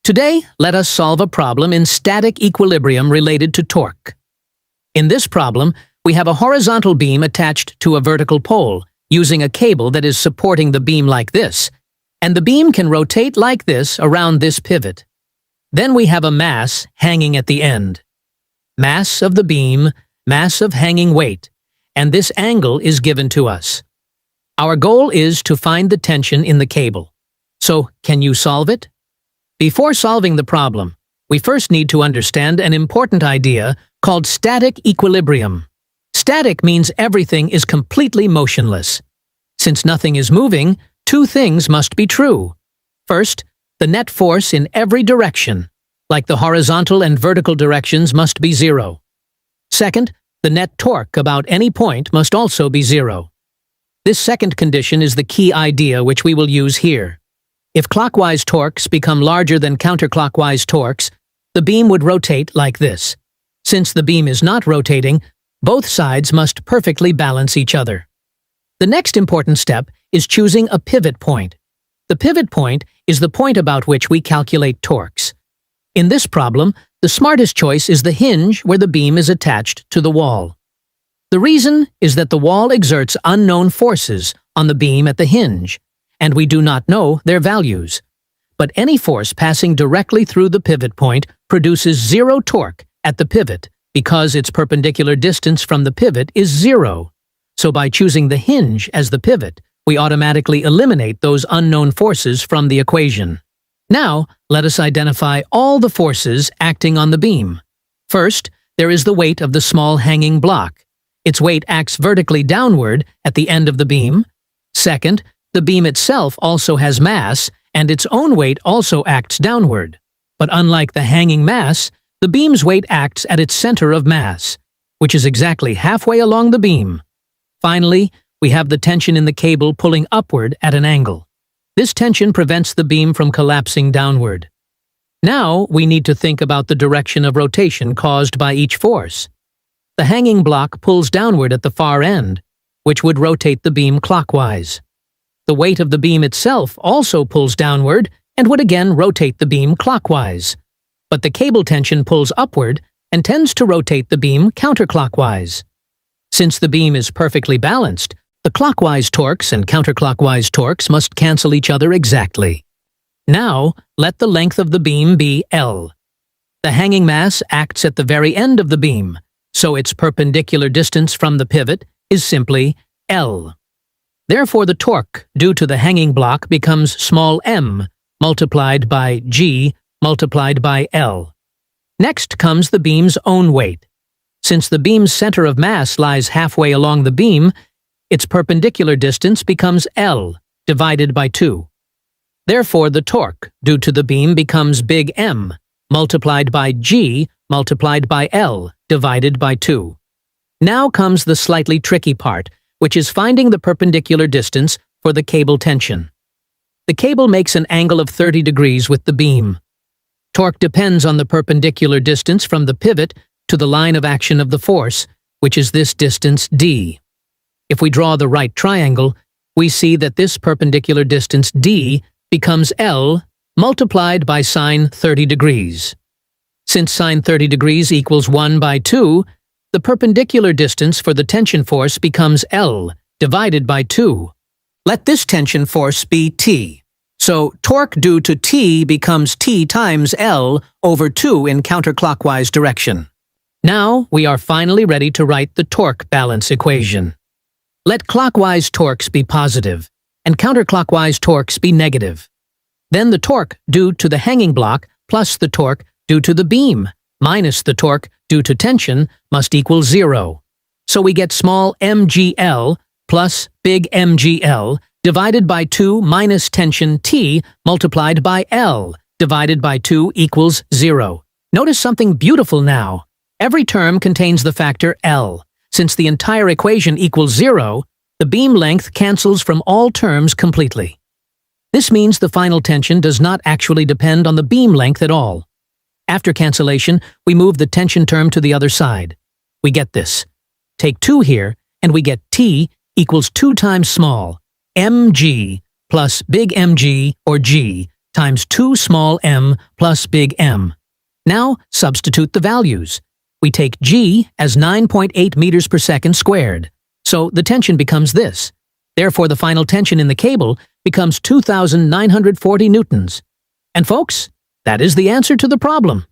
Today, let us solve a problem in static equilibrium related to torque. In this problem, we have a horizontal beam attached to a vertical pole, using a cable that is supporting the beam like this, and the beam can rotate like this around this pivot. Then we have a mass hanging at the end. Mass of the beam, mass of hanging weight, and this angle is given to us. Our goal is to find the tension in the cable. So, can you solve it? Before solving the problem, we first need to understand an important idea called static equilibrium. Static means everything is completely motionless. Since nothing is moving, two things must be true. First, the net force in every direction, like the horizontal and vertical directions, must be zero. Second, the net torque about any point must also be zero. This second condition is the key idea which we will use here. If clockwise torques become larger than counterclockwise torques, the beam would rotate like this. Since the beam is not rotating, both sides must perfectly balance each other. The next important step is choosing a pivot point. The pivot point is the point about which we calculate torques. In this problem, the smartest choice is the hinge where the beam is attached to the wall. The reason is that the wall exerts unknown forces on the beam at the hinge, and we do not know their values. But any force passing directly through the pivot point produces zero torque at the pivot because its perpendicular distance from the pivot is zero. So by choosing the hinge as the pivot, we automatically eliminate those unknown forces from the equation. Now, let us identify all the forces acting on the beam. First, there is the weight of the small hanging block. Its weight acts vertically downward at the end of the beam. Second, the beam itself also has mass, and its own weight also acts downward. But unlike the hanging mass, the beam's weight acts at its center of mass, which is exactly halfway along the beam. Finally, we have the tension in the cable pulling upward at an angle. This tension prevents the beam from collapsing downward. Now, we need to think about the direction of rotation caused by each force. The hanging block pulls downward at the far end, which would rotate the beam clockwise. The weight of the beam itself also pulls downward and would again rotate the beam clockwise. But the cable tension pulls upward and tends to rotate the beam counterclockwise. Since the beam is perfectly balanced, the clockwise torques and counterclockwise torques must cancel each other exactly. Now, let the length of the beam be L. The hanging mass acts at the very end of the beam, so its perpendicular distance from the pivot is simply L. Therefore, the torque due to the hanging block becomes small m multiplied by g multiplied by L. Next comes the beam's own weight. Since the beam's center of mass lies halfway along the beam, its perpendicular distance becomes L divided by 2. Therefore, the torque due to the beam becomes big M multiplied by g multiplied by L divided by 2. Now comes the slightly tricky part, which is finding the perpendicular distance for the cable tension. The cable makes an angle of 30 degrees with the beam. Torque depends on the perpendicular distance from the pivot to the line of action of the force, which is this distance d. If we draw the right triangle, we see that this perpendicular distance d becomes L multiplied by sine 30 degrees. Since sine 30 degrees equals 1 by 2, the perpendicular distance for the tension force becomes L divided by 2. Let this tension force be T. So torque due to T becomes T times L over 2 in counterclockwise direction. Now we are finally ready to write the torque balance equation. Let clockwise torques be positive and counterclockwise torques be negative. Then the torque due to the hanging block plus the torque due to the beam minus the torque due to tension must equal 0. So we get small mgl plus big mgl divided by 2 minus tension T multiplied by L divided by 2 equals 0. Notice something beautiful now. Every term contains the factor L. Since the entire equation equals 0, the beam length cancels from all terms completely. This means the final tension does not actually depend on the beam length at all. After cancellation, we move the tension term to the other side. We get this. Take 2 here, and we get T equals 2 times small mg plus big mg, or g, times 2 small m plus big M. Now substitute the values. We take G as 9.8 meters per second squared. So the tension becomes this. Therefore, the final tension in the cable becomes 2,940 newtons. And folks, that is the answer to the problem.